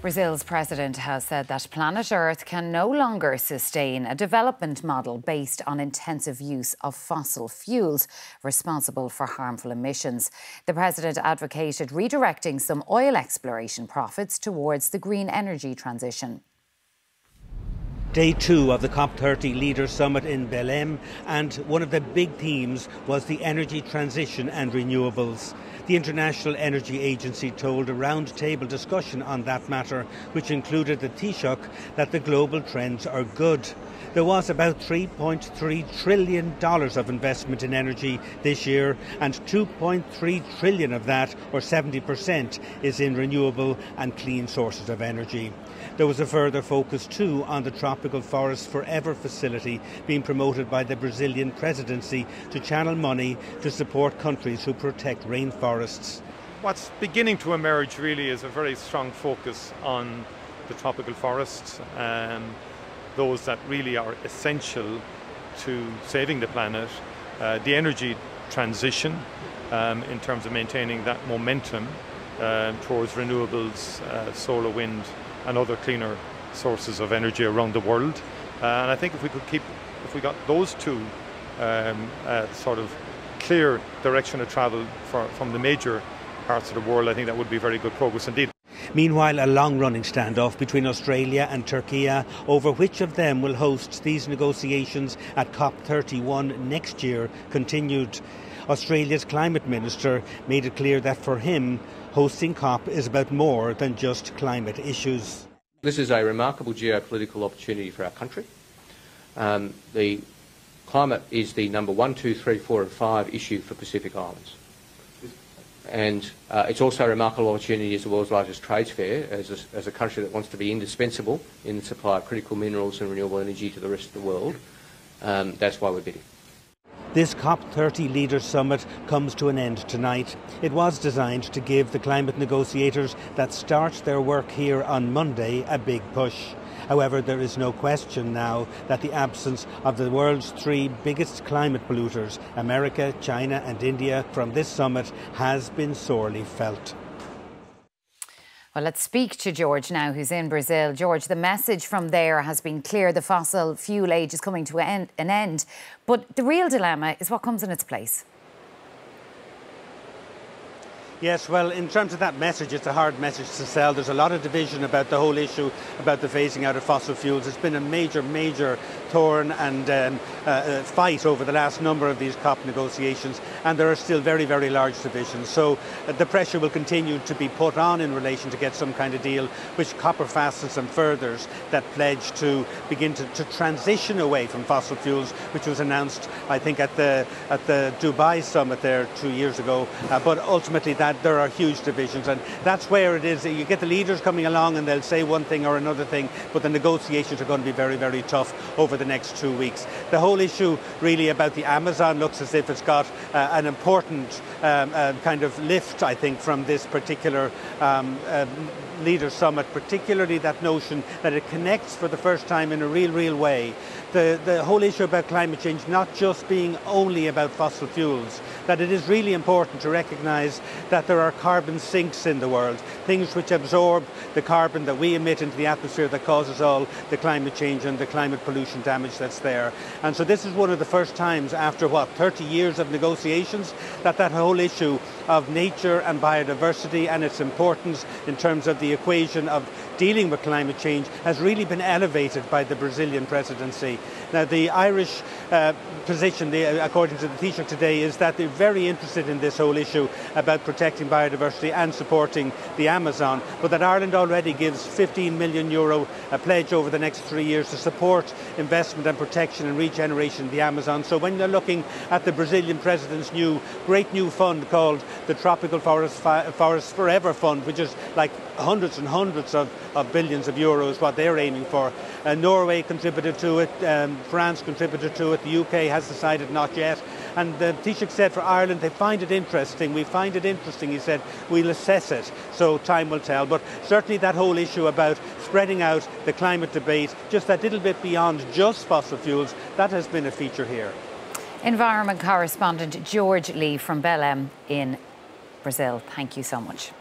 Brazil's president has said that planet Earth can no longer sustain a development model based on intensive use of fossil fuels responsible for harmful emissions. The president advocated redirecting some oil exploration profits towards the green energy transition. Day 2 of the COP30 Leaders Summit in Belém, and one of the big themes was the energy transition and renewables. The International Energy Agency told a round-table discussion on that matter, which included the Taoiseach that the global trends are good. There was about $3.3 trillion of investment in energy this year, and $2.3 trillion of that, or 70%, is in renewable and clean sources of energy. There was a further focus too on the Tropical Forest Forever facility being promoted by the Brazilian presidency to channel money to support countries who protect rainforests. What's beginning to emerge really is a very strong focus on the tropical forests, those that really are essential to saving the planet, the energy transition in terms of maintaining that momentum towards renewables, solar, wind and other cleaner sources of energy around the world. And I think if we got those two sort of clear direction of travel from the major parts of the world, I think that would be very good progress indeed. Meanwhile, a long-running standoff between Australia and Turkey over which of them will host these negotiations at COP31 next year continued. Australia's climate minister made it clear that for him, hosting COP is about more than just climate issues. This is a remarkable geopolitical opportunity for our country. The climate is the number 1, 2, 3, 4 and 5 issue for Pacific Islands. And it's also a remarkable opportunity as the world's largest trades fair, as a country that wants to be indispensable in the supply of critical minerals and renewable energy to the rest of the world. That's why we're bidding. This COP30 Leaders Summit comes to an end tonight. It was designed to give the climate negotiators that start their work here on Monday a big push. However, there is no question now that the absence of the world's 3 biggest climate polluters, America, China and India, from this summit has been sorely felt. Well, let's speak to George now, who's in Brazil. George, the message from there has been clear. The fossil fuel age is coming to an end. But the real dilemma is what comes in its place. Yes, well, in terms of that message, it's a hard message to sell. There's a lot of division about the whole issue about the phasing out of fossil fuels. It's been a major thorn and fight over the last number of these COP negotiations, and there are still very large divisions. So the pressure will continue to be put on in relation to get some kind of deal, which copper fastens and furthers that pledge to begin to transition away from fossil fuels, which was announced, I think, at the Dubai summit there 2 years ago. But ultimately, there are huge divisions, and that's where it is. You get the leaders coming along and they'll say one thing or another thing, but the negotiations are going to be very tough over the next 2 weeks. The whole issue really about the Amazon looks as if it's got an important kind of lift, I think, from this particular Leaders Summit, particularly that notion that it connects for the first time in a real way the whole issue about climate change not just being only about fossil fuels, that it is really important to recognise that there are carbon sinks in the world, things which absorb the carbon that we emit into the atmosphere that causes all the climate change and the climate pollution damage that's there. And so this is one of the first times after, 30 years of negotiations, that whole issue of nature and biodiversity and its importance in terms of the equation of dealing with climate change has really been elevated by the Brazilian presidency. Now, the Irish position, according to the Taoiseach today, is that they're very interested in this whole issue about protecting biodiversity and supporting the Amazon, but that Ireland already gives €15 million a pledge over the next 3 years to support investment and protection and regeneration of the Amazon. So when you're looking at the Brazilian president's great new fund called the Tropical Forest Forever Fund, which is like hundreds and hundreds of billions of euros, what they're aiming for. Norway contributed to it, France contributed to it, the UK has decided not yet. And the Taoiseach said for Ireland, they find it interesting. We find it interesting, he said. We'll assess it, so time will tell. But certainly that whole issue about spreading out the climate debate, just that little bit beyond just fossil fuels, that has been a feature here. Environment correspondent George Lee from Belém in Brazil. Thank you so much.